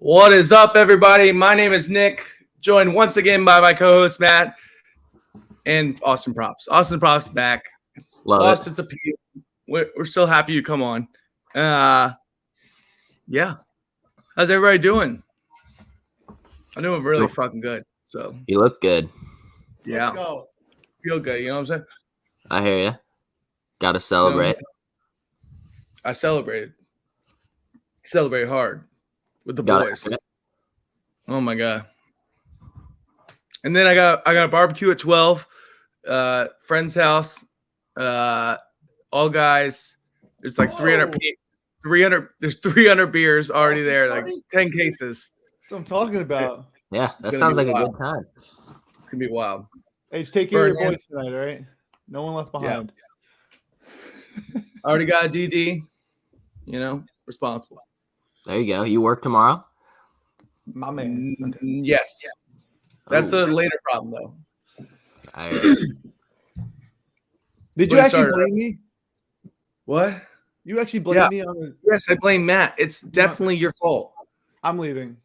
What is up, everybody? My name is Nick, joined once again by my co-host Matt and AustinsProps. AustinsProps back. It's Love lost it. its appeal. We're still happy you come on. Yeah. How's everybody doing? I'm doing really fucking good. So You look good. yeah, Let's go. feel good. You know what I'm saying? I hear you. Got to celebrate. I celebrated hard with the Gotta boys. have it. Oh my god! And then I got a barbecue at 12. Friend's house. All guys. There's like 300 people. 300. There's 300 beers already there. Like 10 cases. That's what I'm talking about. Yeah, It's that gonna sounds be like wild. a good time. It's gonna be wild. Hey, just take care of your Burn boys tonight, all right? No one left behind. I already got a DD. You know, responsible. There you go. You work tomorrow? My man. Yes. That's a later problem though. I hear you. Did When you it actually started. blame me? What? You actually blamed Yeah. me on the. Yes, I blame Matt. It's definitely your fault. I'm leaving.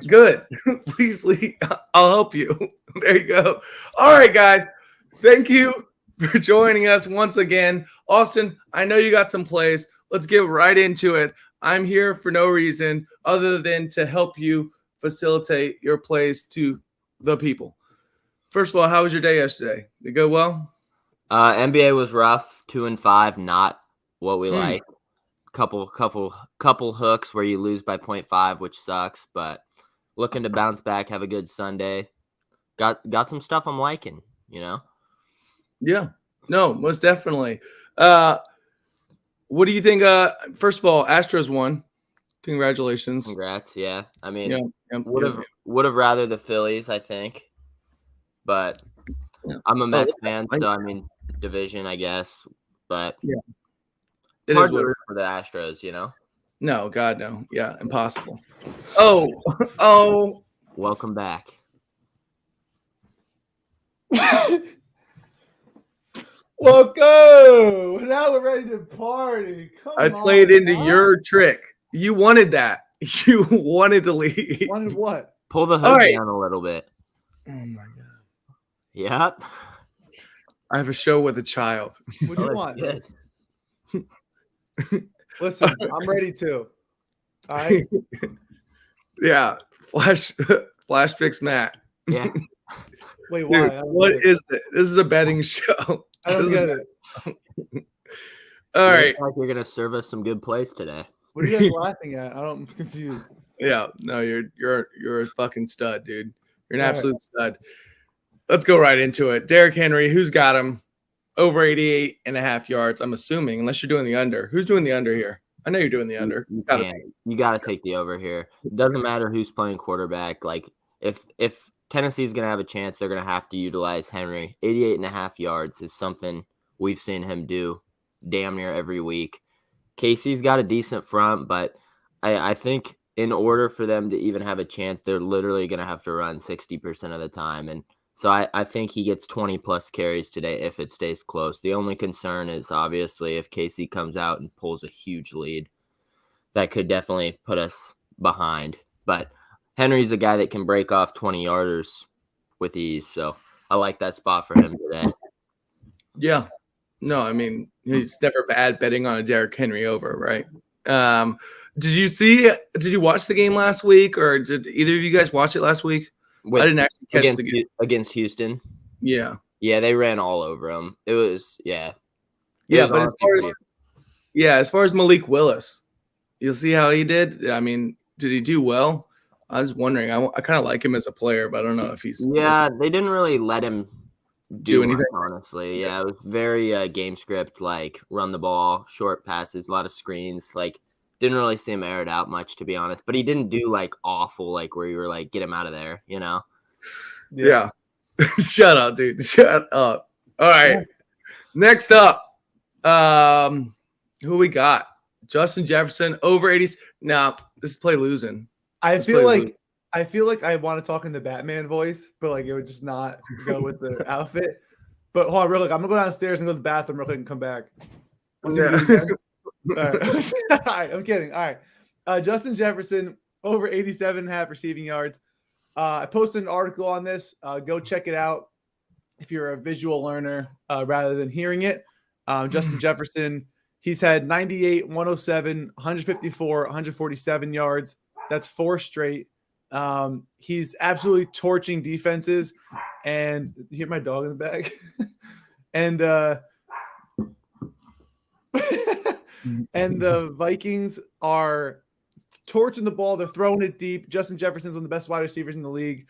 Good. Please leave. I'll help you. There you go. All right, guys. Thank you for joining us once again. Austin, I know you got some plays. Let's get right into it. I'm here for no reason other than to help you facilitate your plays to the people. First of all, how was your day yesterday? Did it go well? NBA was rough. 2-5, not what we Hmm. like. Couple hooks where you lose by 0.5, which sucks. But looking to bounce back, have a good Sunday. Got some stuff I'm liking. You know. Yeah. No, most definitely. What do you think? First of all, Astros won. Congratulations. Congrats. Yeah. I mean, Yeah. would have rather the Phillies, I think. But Yeah. I'm a Mets yeah. fan, so I mean division, I guess. But Yeah. it's It hard is to what- root for the Astros, you know. No, God, no. Yeah, impossible. Oh. Welcome back. Loco! Now we're ready to party. Come I on, played into huh? your trick. You wanted that. You wanted to leave. Wanted what? Pull the All hood right. down a little bit. Oh my God. Yep. I have a show with a child. What do you Oh, want? that's good. Listen, I'm ready too. All right. Yeah. Flash picks Matt. Yeah. Wait, why? Dude, I don't what get it. is this? This is a betting show. I don't This get is- it. All right. Looks like you're gonna serve us some good plays today. What are you guys laughing at? I'm confused. Yeah, no, you're a fucking stud, dude. You're an All right. absolute stud. Let's go right into it. Derrick Henry, who's got him? Over 88.5 yards, I'm assuming, unless you're doing the under. Who's doing the under here? I know you're doing the under. It's gotta be. You gotta take the over here. It doesn't matter who's playing quarterback. Like if Tennessee's gonna have a chance, they're gonna have to utilize Henry. 88.5 yards is something we've seen him do damn near every week. KC's got a decent front, but I think in order for them to even have a chance, they're literally going to have to run 60% of the time. And so I think he gets 20-plus carries today if it stays close. The only concern is obviously if KC comes out and pulls a huge lead, that could definitely put us behind. But Henry's a guy that can break off 20-yarders with ease, so I like that spot for him today. Yeah. No, I mean, it's never bad betting on a Derrick Henry over, right? Did you watch the game last week, or did either of you guys watch it last week? I didn't actually catch the game. Against Houston. Yeah. Yeah, they ran all over him. It was, yeah. Yeah, but as far as Malik Willis, you'll see how he did. I mean, did he do well? I was wondering. I kind of like him as a player, but I don't know if he's Yeah, they didn't really let him Do do anything? much, honestly. Yeah, it was very game script, like run the ball, short passes, a lot of screens. Like, didn't really see him aired out much, to be honest. But he didn't do like awful, like where you were like, get him out of there, you know? Yeah. Shut up, dude. Shut up. All right. Next up, who we got? Justin Jefferson over 80s. Nah, this is play losing. I Let's feel play like I feel like I want to talk in the Batman voice, but like it would just not go with the outfit. But hold on, real quick. I'm gonna go downstairs and go to the bathroom real quick and come back. All right. All right. I'm kidding. All right. Justin Jefferson over 87.5 receiving yards. I posted an article on this. Go check it out if you're a visual learner rather than hearing it. Justin Jefferson, he's had 98, 107, 154, 147 yards. That's 4 straight. He's absolutely torching defenses. And you hear my dog in the back? And and the Vikings are torching the ball. They're throwing it deep. Justin Jefferson's one of the best wide receivers in the league.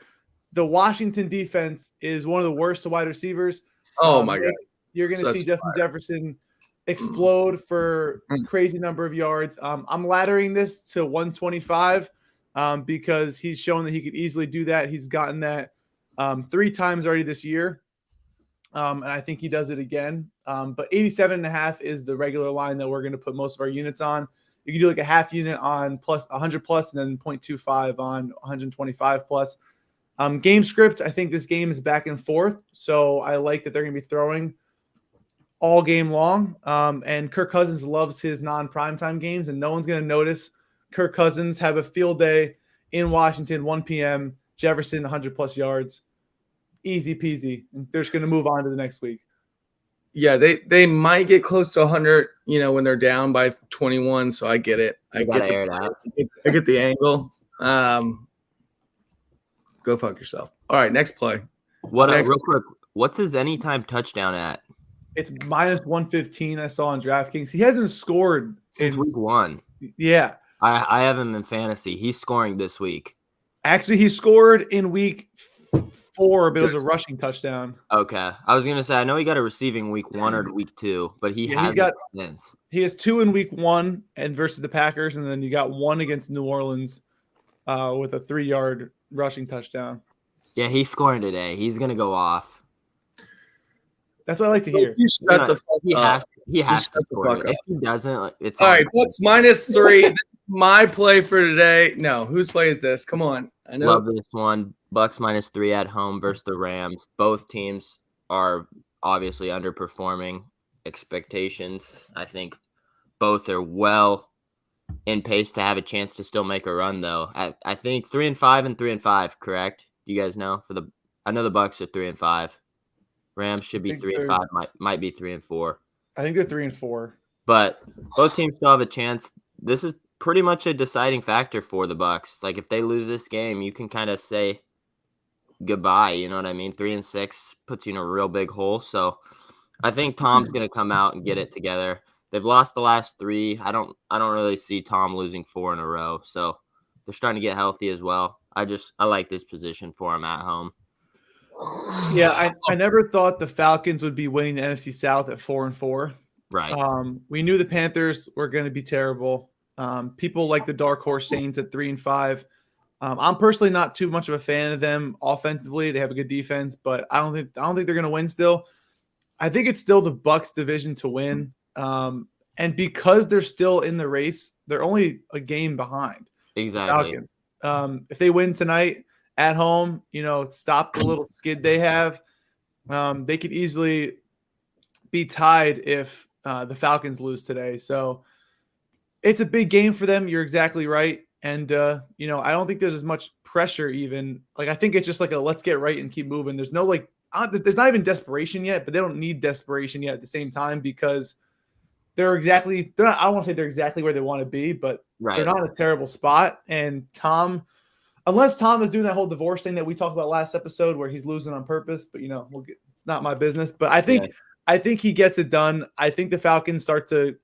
The Washington defense is one of the worst wide receivers. Oh, my God. You're going to see Justin Jefferson explode for a crazy number of yards. I'm laddering this to 125 because he's shown that he could easily do that. He's gotten that 3 times already this year. And I think he does it again. But 87.5 is the regular line that we're going to put most of our units on. You can do like a half unit on plus 100 plus and then 0.25 on 125 plus. Game script, I think this game is back and forth. So I like that they're going to be throwing all game long. And Kirk Cousins loves his non-primetime games, and no one's going to notice Kirk Cousins have a field day in Washington, 1 p.m., Jefferson, 100-plus yards. Easy peasy. They're just going to move on to the next week. Yeah, they might get close to 100, when they're down by 21, so I get it. I get the angle. Go fuck yourself. All right, next play. Real quick, what's his anytime touchdown at? It's minus 115 I saw on DraftKings. He hasn't scored since week 1. Yeah. I have him in fantasy. He's scoring this week. Actually, he scored in week 4, but it was a rushing touchdown. Okay. I was going to say, I know he got a receiving week 1 or week 2, but he hasn't since. He has 2 in week 1 and versus the Packers, and then you got 1 against New Orleans with a 3-yard rushing touchdown. Yeah, he's scoring today. He's going to go off. That's what I like to hear. You shut the fuck up. He has to score. If he doesn't, it's all right. Bucks -3. This is my play for today. No, whose play is this? Come on. I know. Love this one. Bucks -3 at home versus the Rams. Both teams are obviously underperforming expectations. I think both are well in pace to have a chance to still make a run, though. I think 3-5 and 3-5. Correct? You guys know I know the Bucks are 3-5. Rams should be 3-5. Might be 3-4. I think they're 3-4. But both teams still have a chance. This is pretty much a deciding factor for the Bucks. Like if they lose this game, you can kind of say goodbye. You know what I mean? 3-6 puts you in a real big hole. So I think Tom's going to come out and get it together. They've lost the last 3. I don't really see Tom losing 4 in a row. So they're starting to get healthy as well. I like this position for him at home. Yeah, I never thought the Falcons would be winning the NFC South at 4-4. Right. We knew the Panthers were going to be terrible. People like the dark horse Saints at 3-5. I'm personally not too much of a fan of them offensively. They have a good defense, but I don't think they're going to win still. I think it's still the Bucks division to win. And because they're still in the race, they're only a game behind. Exactly. If they win tonight at home, stop the little skid they have, they could easily be tied if the Falcons lose today. So it's a big game for them. You're exactly right. And, I don't think there's as much pressure even. Like, I think it's just like a let's get right and keep moving. There's no there's not even desperation yet, but they don't need desperation yet at the same time because I don't want to say they're exactly where they want to be, but they're not in a terrible spot. And unless Tom is doing that whole divorce thing that we talked about last episode where he's losing on purpose, but it's not my business. But I think he gets it done. I think the Falcons start to,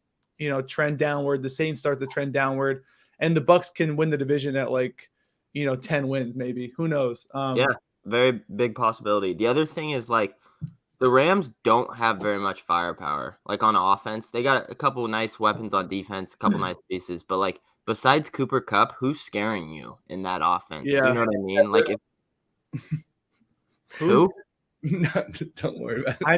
trend downward. The Saints start to trend downward, and the Bucks can win the division at 10 wins maybe. Who knows? Yeah, very big possibility. The other thing is the Rams don't have very much firepower. On offense, they got a couple of nice weapons on defense, a couple nice pieces, but besides Cooper Kupp, who's scaring you in that offense? Yeah. You know what I mean? Who? No, don't worry about it. I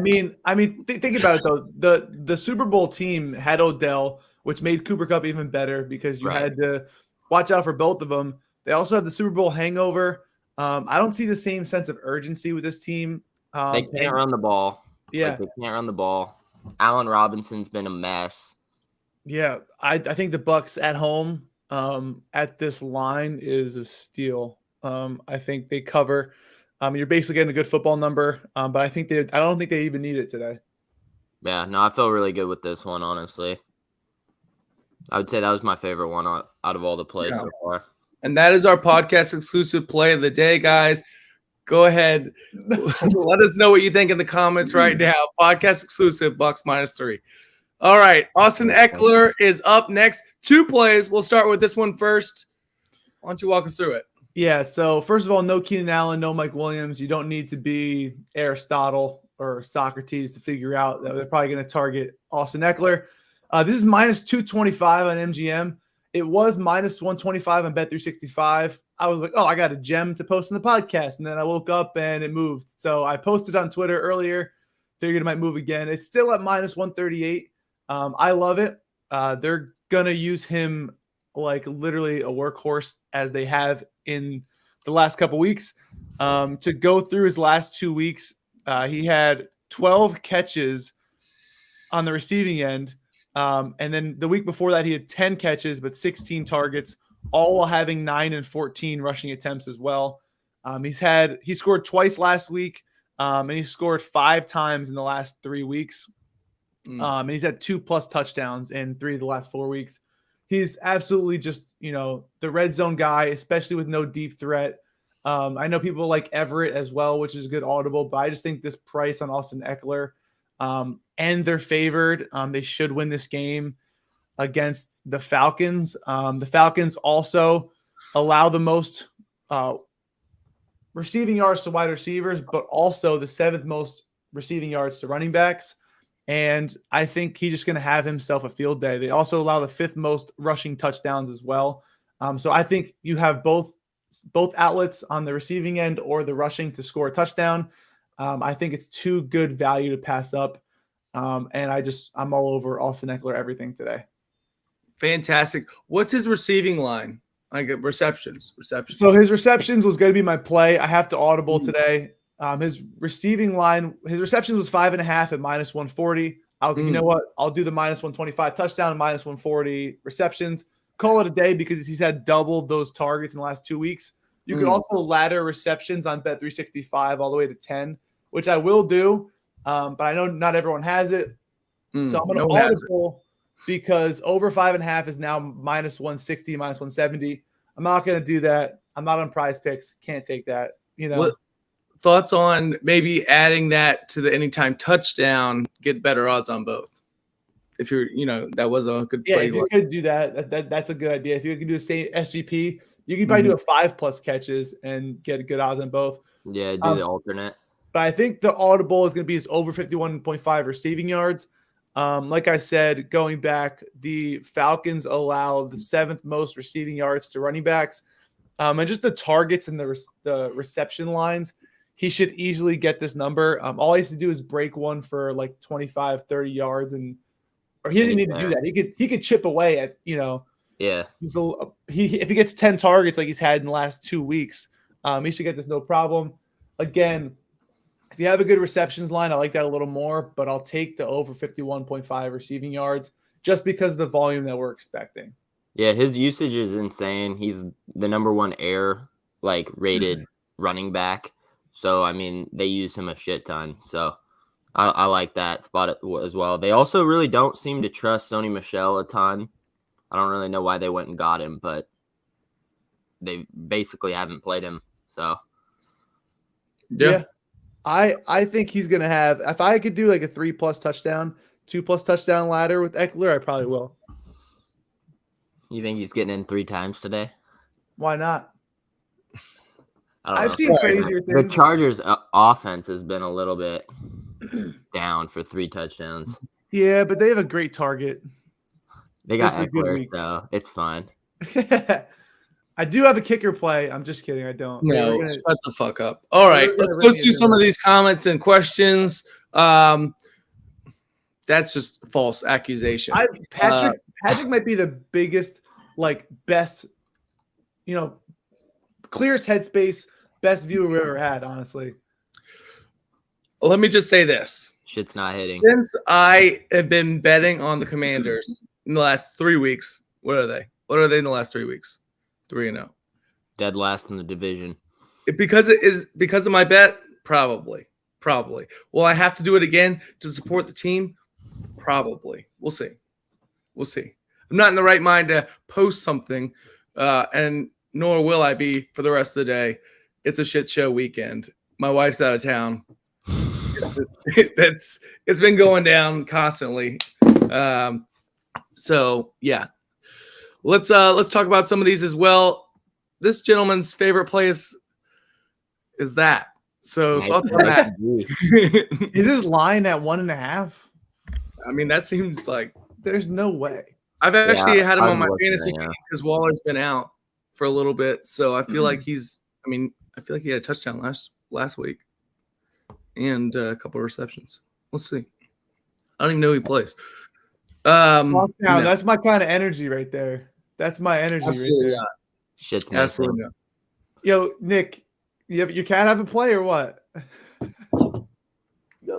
mean, think about it though. The Super Bowl team had Odell, which made Cooper Kupp even better because you had to watch out for both of them. They also have the Super Bowl hangover. I don't see the same sense of urgency with this team. They can't run the ball. Yeah, they can't run the ball. Allen Robinson's been a mess. Yeah, I think the Bucks at home at this line is a steal. I think they cover. You're basically getting a good football number, but I don't think they even need it today. Yeah, no, I feel really good with this one, honestly. I would say that was my favorite one out of all the plays so far. And that is our podcast exclusive play of the day, guys. Go ahead. Let us know what you think in the comments right now. Podcast exclusive, Bucks -3. All right. Austin Ekeler is up next. 2 plays. We'll start with this one first. Why don't you walk us through it? Yeah. So first of all, no Keenan Allen, no Mike Williams. You don't need to be Aristotle or Socrates to figure out that they're probably going to target Austin Ekeler. This is -225 on MGM. It was -125 on Bet365. I was like, oh, I got a gem to post in the podcast. And then I woke up and it moved. So I posted on Twitter earlier. Figured it might move again. It's still at -138. I love it. They're going to use him like literally a workhorse as they have in the last couple weeks. To go through his last 2 weeks, he had 12 catches on the receiving end. And then the week before that, he had 10 catches, but 16 targets, all while having 9 and 14 rushing attempts as well. He scored twice last week, and he scored 5 times in the last 3 weeks. And he's had 2+ touchdowns in 3 of the last 4 weeks. He's absolutely just, the red zone guy, especially with no deep threat. I know people like Everett as well, which is a good audible, but I just think this price on Austin Ekeler, and they're favored. They should win this game against the Falcons. The Falcons also allow the most receiving yards to wide receivers, but also the 7th most receiving yards to running backs. And I think he's just going to have himself a field day. They also allow the 5th most rushing touchdowns as well. So I think you have both outlets on the receiving end or the rushing to score a touchdown. I think it's too good value to pass up. And I'm all over Austin Ekeler everything today. Fantastic. What's his receiving line? Like receptions. So his receptions was going to be my play. I have to audible today. His receptions was 5.5 at -140. I was like, you know what? I'll do the -125 touchdown and -140 receptions. Call it a day because he's had double those targets in the last 2 weeks. You could also ladder receptions on Bet365 all the way to 10, which I will do. But I know not everyone has it. So I'm going to audible because over 5.5 is now -160, -170. I'm not going to do that. I'm not on Prize Picks. Can't take that. What thoughts on maybe adding that to the anytime touchdown, get better odds on both? If you're, that was a good play. Yeah, if you could do that, that's a good idea. If you could do the same SGP, you could probably do a 5+ catches and get good odds on both. Yeah, do the alternate. But I think the audible is going to be his over 51.5 receiving yards. Like I said, going back, the Falcons allow the 7th most receiving yards to running backs. And just the targets and the reception lines, he should easily get this number. All he has to do is break one for like 25, 30 yards. Or he doesn't need to do that. He could chip away at, Yeah. If he gets 10 targets like he's had in the last 2 weeks, he should get this no problem. Again, if you have a good receptions line, I like that a little more, but I'll take the over 51.5 receiving yards just because of the volume that we're expecting. Yeah, his usage is insane. He's the number 1 air rated running back. So, I mean, they use him a shit ton. So, I like that spot as well. They also really don't seem to trust Sony Michel a ton. I don't really know why they went and got him, but they basically haven't played him. So, yeah. I think he's going to have – if I could do like a 3+ touchdown, 2+ touchdown ladder with Ekeler, I probably will. You think he's getting in 3 times today? Why not? I've seen crazier things. The Chargers' offense has been a little bit down for 3 touchdowns. Yeah, but they have a great target. They got Ekeler, so it's fine. I do have a kicker play. I'm just kidding. I don't. No, shut the fuck up. All right, let's go through some of these comments and questions. That's just false accusation. Patrick might be the biggest, best, clearest headspace, best viewer we've ever had, honestly. Let me just say this. Shit's not hitting. Since I have been betting on the Commanders in the last 3 weeks, what are they? What are they in the last 3 weeks? 3-0. Dead last in the division. Because it is because of my bet, probably. Will I have to do it again to support the team? Probably. We'll see. I'm not in the right mind to post something, and nor will I be for the rest of the day. It's a shit show weekend. My wife's out of town. It's been going down constantly. So yeah, let's talk about some of these as well. This gentleman's favorite play is that. So thoughts on that? Is his line at 1.5? I mean, that seems like there's no way. I've actually had him on my fantasy team because Waller's been out for a little bit, so I feel like he's. I mean, I feel like he had a touchdown last week and a couple of receptions. Let's see. I don't even know who he plays. That's my kind of energy right there. That's my energy right there. Shit's absolutely missing. Yo, Nick, you can't have a play or what?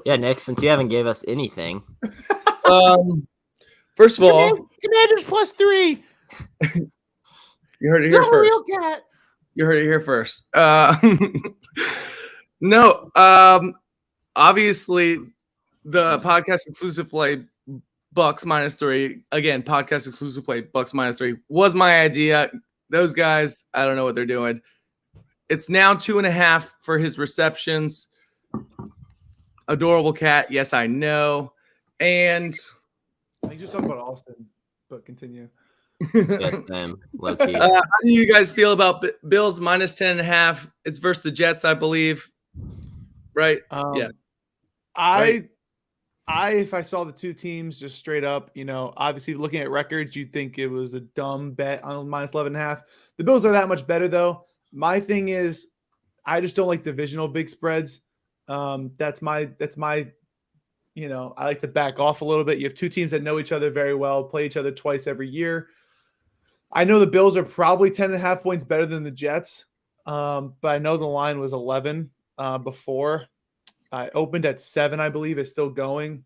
Yeah, Nick, since you haven't gave us anything. First of all, Commanders +3. You heard it here first. Real cat. You heard it here first. No, obviously the podcast exclusive play Bucks -3. Again, podcast exclusive play Bucks -3 was my idea. Those guys, I don't know what they're doing. It's now 2.5 for his receptions. Adorable cat. Yes, I know. And I think you're talking about Austin, but continue. Yes, Sam. Low key. How do you guys feel about Bills -10.5? It's versus the Jets, I believe. Right? Yeah. If I saw the two teams just straight up, obviously looking at records, you'd think it was a dumb bet on -11.5. The Bills are that much better, though. My thing is, I just don't like divisional big spreads. That's my. I like to back off a little bit. You have two teams that know each other very well, play each other twice every year. I know the Bills are probably 10.5 points better than the Jets, but I know the line was 11 before. I opened at 7, I believe. It's still going.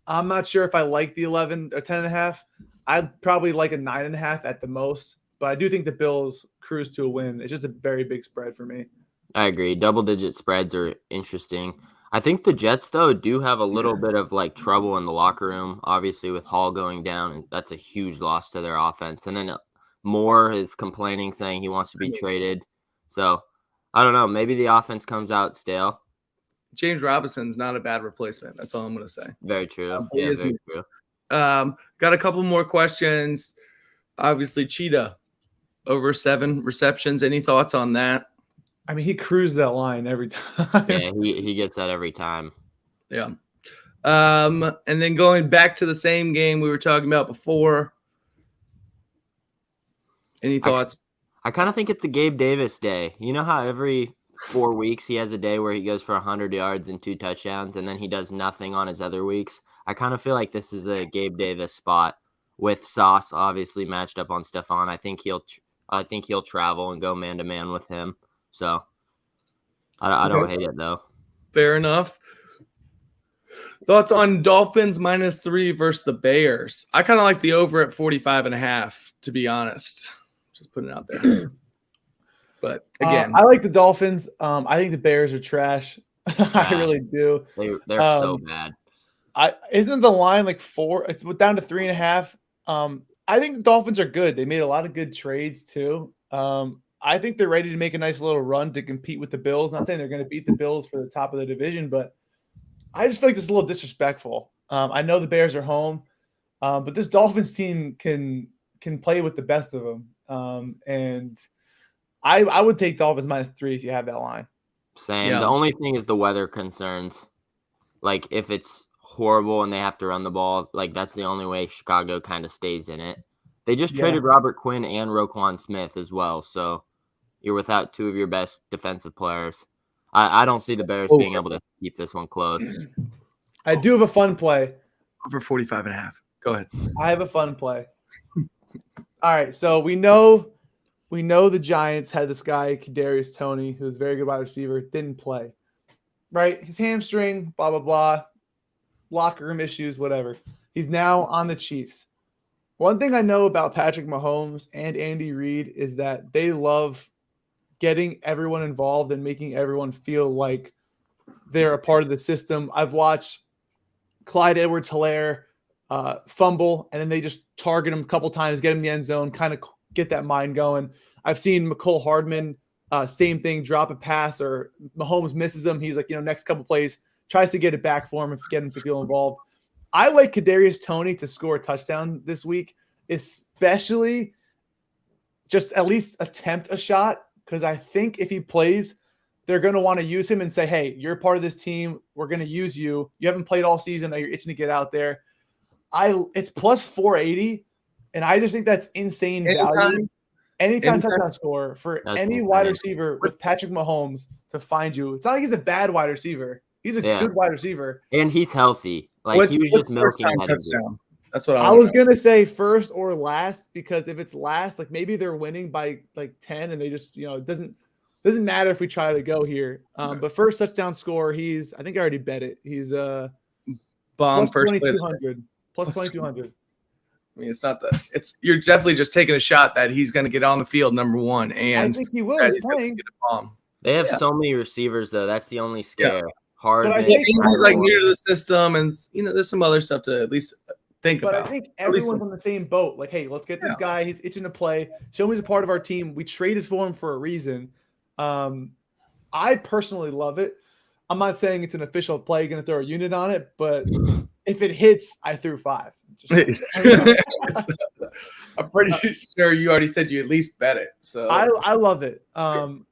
I'm not sure if I like the 11 or 10.5. I'd probably like a 9.5 at the most, but I do think the Bills cruise to a win. It's just a very big spread for me. I agree. Double-digit spreads are interesting. I think the Jets, though, do have a little bit of trouble in the locker room. Obviously, with Hall going down, and that's a huge loss to their offense. And then Moore is complaining, saying he wants to be traded. So I don't know. Maybe the offense comes out stale. James Robinson's not a bad replacement. That's all I'm going to say. Very true. Very true. Got a couple more questions. Obviously, Cheetah over 7 receptions. Any thoughts on that? I mean, he cruised that line every time. Yeah, he gets that every time. Yeah. And then going back to the same game we were talking about before. Any thoughts? I kind of think it's a Gabe Davis day. You know how every 4 weeks he has a day where he goes for 100 yards and 2 touchdowns, and then he does nothing on his other weeks? I kind of feel like this is a Gabe Davis spot with Sauce obviously matched up on Stephon. I think he'll travel and go man-to-man with him. So I don't hate it, though. Fair enough. Thoughts on Dolphins -3 versus the Bears? I kind of like the over at 45.5, to be honest. Just putting it out there. But again, I like the Dolphins. I think the Bears are trash. I really do. They're so bad. Isn't the line 4? It's down to 3.5. I think the Dolphins are good. They made a lot of good trades too. I think they're ready to make a nice little run to compete with the Bills. Not saying they're going to beat the Bills for the top of the division, but I just feel like this is a little disrespectful. I know the Bears are home, but this Dolphins team can play with the best of them. And I would take Dolphins -3 if you have that line. Same. Yeah. The only thing is the weather concerns. If it's horrible and they have to run the ball, that's the only way Chicago kind of stays in it. They just traded Robert Quinn and Roquan Smith as well, so you're without 2 of your best defensive players. I don't see the Bears being able to keep this one close. I do have a fun play. over 45.5. Go ahead. I have a fun play. All right, so we know the Giants had this guy, Kadarius Toney, who's a very good wide receiver, didn't play. Right? His hamstring, blah, blah, blah, locker room issues, whatever. He's now on the Chiefs. One thing I know about Patrick Mahomes and Andy Reid is that they love getting everyone involved and making everyone feel like they're a part of the system. I've watched Clyde Edwards-Helaire fumble, and then they just target him a couple times, get him in the end zone, kind of get that mind going. I've seen McCole Hardman, same thing, drop a pass, or Mahomes misses him. He's like, next couple plays, tries to get it back for him and get him to feel involved. I like Kadarius Toney to score a touchdown this week, especially just at least attempt a shot, because I think if he plays, they're going to want to use him and say, hey, you're part of this team. We're going to use you. You haven't played all season. Now you're itching to get out there. It's plus 480, and I just think that's insane value. Anytime touchdown score for any wide receiver with Patrick Mahomes to find you. It's not like he's a bad wide receiver. He's a good wide receiver. And he's healthy. Like he was just milking that touchdown. That's what I was going to say first or last, because if it's last, like maybe they're winning by like 10 and they just, it doesn't matter if we try to go here. But first touchdown score, I think I already bet it. He's bomb plus first 2,200. Plus 2,200. I mean, you're definitely just taking a shot that he's going to get on the field, number one. And I think he will. He's playing. Get a bomb. They have so many receivers, though. That's the only scare. Yeah. Hard. But he's like new to the system, and there's some other stuff to at least think about. But I think everyone's on the same boat. Like, hey, let's get this guy. He's itching to play. Show him he's a part of our team. We traded for him for a reason. I personally love it. I'm not saying it's an official play, going to throw a unit on it, but if it hits, I threw 5. I'm pretty sure you already said you at least bet it. So I love it.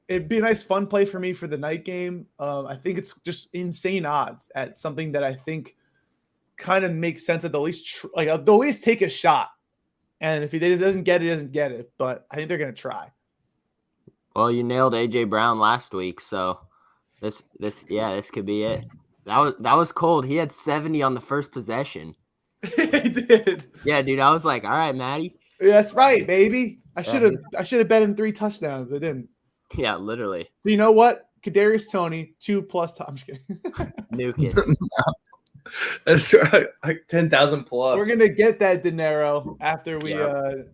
It'd be a nice fun play for me for the night game. I think it's just insane odds at something that I think kind of makes sense at the least. They'll at least take a shot, and if he doesn't get it, he doesn't get it. But I think they're gonna try. Well, you nailed AJ Brown last week, so this could be it. That was cold. He had 70 on the first possession. He did. Yeah, dude. I was like, all right, Maddie. Yeah, that's right, baby. I should have bet him 3 touchdowns. I didn't. Yeah, literally. So you know what? Kadarius Toney 2+. I'm just kidding. Nuke it. That's right, like 10,000 plus. We're gonna get that dinero after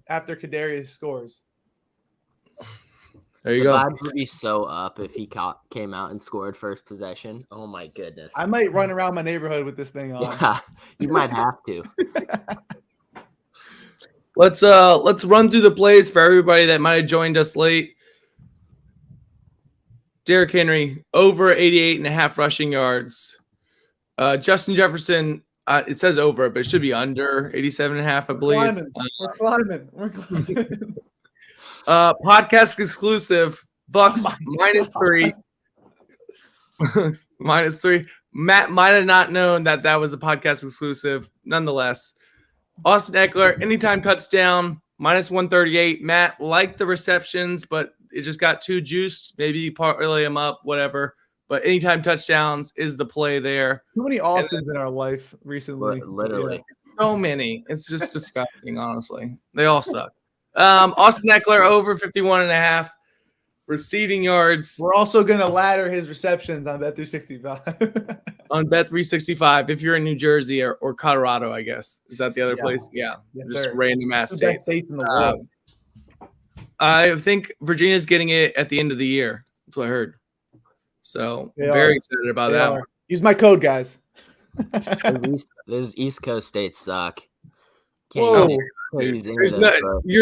after Kadarius scores. There you go. The vibes would be so up if he came out and scored first possession. Oh my goodness! I might run around my neighborhood with this thing on. Yeah, you might have to. Let's run through the plays for everybody that might have joined us late. Derrick Henry over 88.5 rushing yards. Justin Jefferson, it says over, but it should be under 87.5, I believe. We're climbing. Podcast exclusive, Bucks -3. -3. Matt might have not known that was a podcast exclusive. Nonetheless, Austin Ekeler, anytime touchdown, -138. Matt liked the receptions, but it just got too juiced. Maybe you parlay them up, whatever. But anytime touchdowns is the play there. Too many Austins in our life recently. Literally. Yeah. So many. It's just disgusting, honestly. They all suck. Austin Ekeler over 51.5 receiving yards. We're also going to ladder his receptions on Bet365. On Bet365, if you're in New Jersey or Colorado, I guess. Is that the other place? Yeah. Yes, just sir. random ass The best states. states in the world. I think Virginia's getting it at the end of the year. That's what I heard. So very excited about that one. Use my code, guys. Those East Coast states suck. You're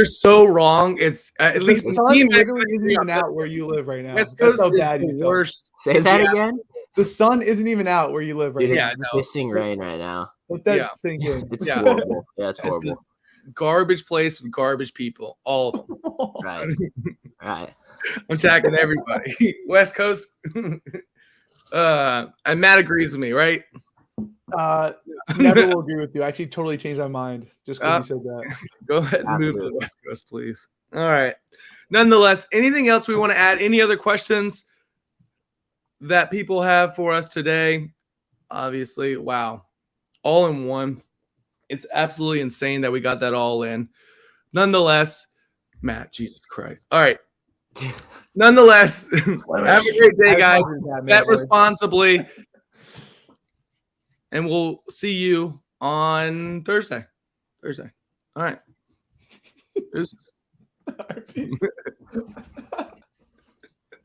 so wrong. It's at least the sun isn't even out where you live right now. West Coast is the worst. Say that again. The sun isn't even out where you live right now. Yeah, pissing rain right now. Let that sink in. It's horrible. Yeah, it's horrible. It's garbage place with garbage people. All of them. Right. I'm tagging everybody. West Coast. And Matt agrees with me, right? Never will agree with you. I actually totally changed my mind just because you said that. Go ahead and move to the West Coast, please. All right. Nonetheless, anything else we want to add? Any other questions that people have for us today? Obviously, wow. All in one. It's absolutely insane that we got that all in. Nonetheless, Matt, Jesus Christ. All right. Nonetheless, have a great day, guys. Bet responsibly. And we'll see you on Thursday. All right. Deuces. All right, peace.